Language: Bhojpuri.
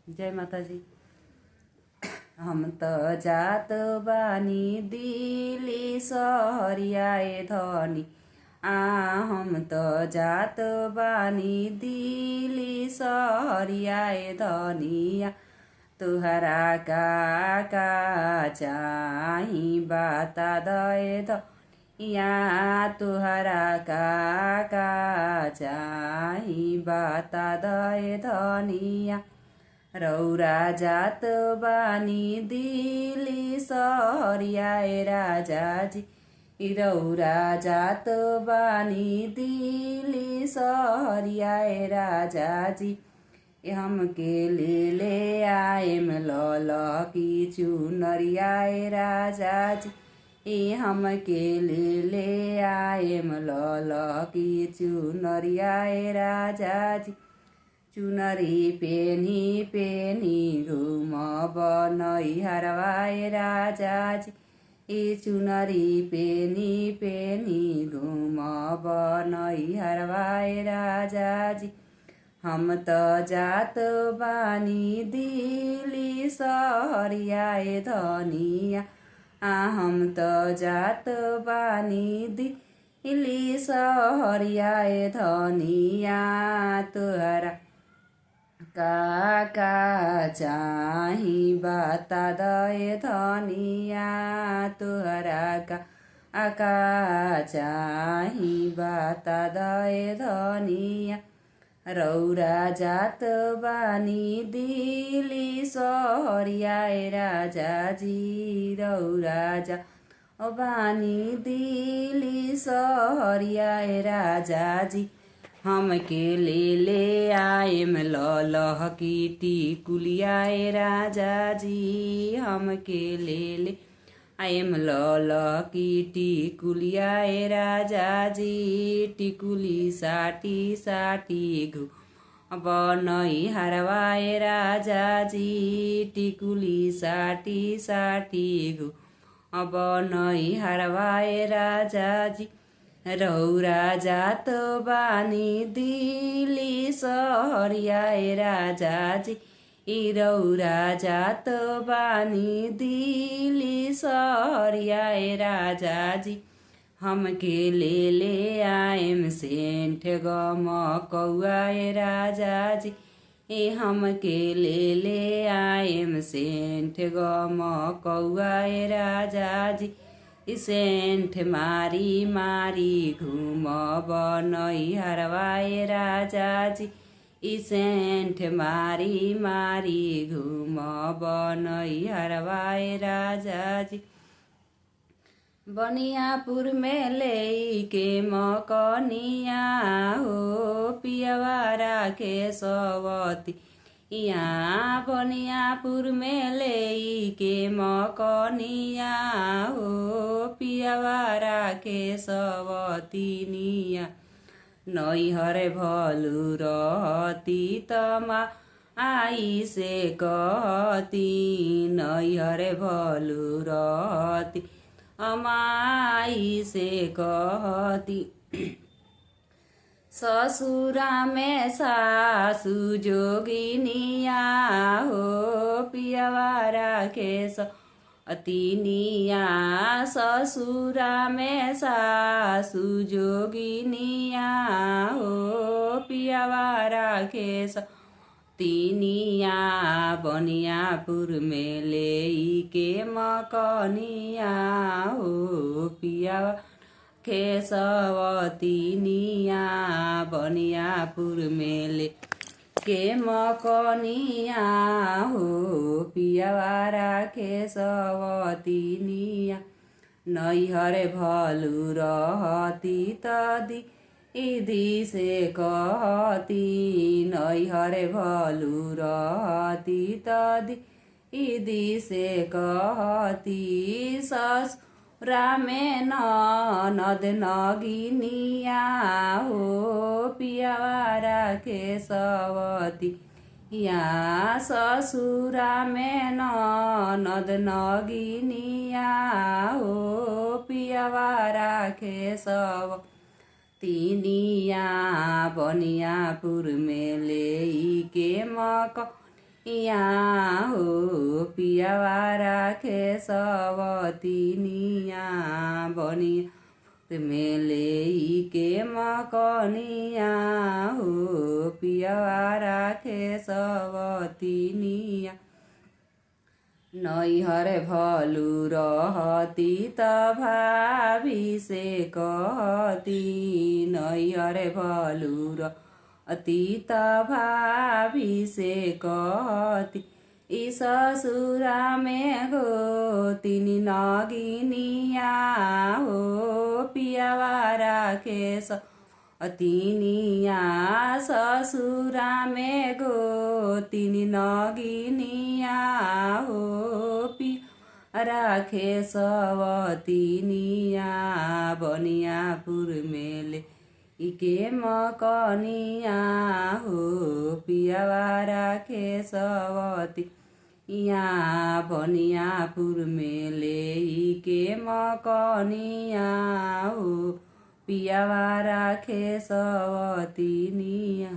जय माता जी। हम त जात बानी दिल्ली सहरियाए धनी हम त जात बानी दिल्ली सहरियाए धनिया तुहरा का चाही बाता दए धनिया तुहरा का चाही बाता दए धनिया रौरा जात बानी दिल्ली सहरियाए राजाजी रौरा जात बानी दिल्ली सहरियाए राजाजी हमके ले आएम लल की चुनरियाए राजाजी हमके ले आएम लल की चुनरियाए राजाजी चुनरी पेनी पेनी घुमब नैहरवाए राजाजी चुनरी पेनी पेनी घुमब नैहरवाए राजाजी हम त जात बानी दिल्ली सहरियाए धनिया हम त जात बानी दिल्ली सहरियाए धनिया तुहरा का चाही बाता दए धनिया तुहरा का चाही बाता दए धनिया रौरा जात बानी दिल्ली सहरियाए राजाजी रौरा जात बानी दिल्ली सहरियाए राजाजी हमके ले आएम ललह की टिकुलियाए राजाजी हमके ले आएम ललह की टिकुलियाए राजाजी टिकुली साटी साटी घुमब नैहरवाए राजाजी टिकुली साटी साटी घुमब नैहरवाए राजाजी रौरा जात बानी दिल्ली सहरियाए राजाजी रौरा जात बानी दिल्ली सहरियाए राजाजी हमके ले आएम सेंठ गमकौआए राजाजी हमके ले आएम सेंठ गमकौआए राजाजी सेंठ मारी मारी घुमब नैहरवाए राजाजी सेंठ मारी मारी घुमब नैहरवाए राजाजी बनियापुर में लेके मकनिया हो पियवा राखे सवती यहाँ बनियापुर में लेके मकनिया हो पियवा राखे सवतिनिया नैहर भलु रहती तमा आई से कहती नैहर भलु रहती अमाई से कहती ससुरा में सासु जोगिनिया हो पियवा राखे सतिनिया ससुरा में सासु जोगिनिया हो पियवा राखे सतिनिया बनियापुर में लेके मकनिया हो पियवा सवतिनिया बनियापुर में लेके मकनिया हो पियवा राखे सवतिनिया नैहर भलु रहती तदी इधी से कहती नैहर भलु रहती तदी इधी से कहती ससुरा में ननद नगिनिया हो पियवा राखे सवती यहाँ ससुरा में ननद नगिनिया हो पियवा राखे सवतिनिया बनियापुर में लेके मक यहाँ हो पियावा राखे सवतिनिया बनिया मेले के मकनिया हो पियावा राखे सवतिनिया नैहर भलु रहती त भाभी से कहती नैहर भलु रहती त भाभी से कहती ई ससुरा में गो तिनी नगिनिया हो पियावा राखे तिनिया ससुरा में गो तिनी नगिनिया हो पिया राखे सवतिनिया बनियापुर मेले इके मकनिया हो पियावा राखे सवती यहाँ बनियापुर मेले इके मकनिया हो पियावा राखे सवतिनिया।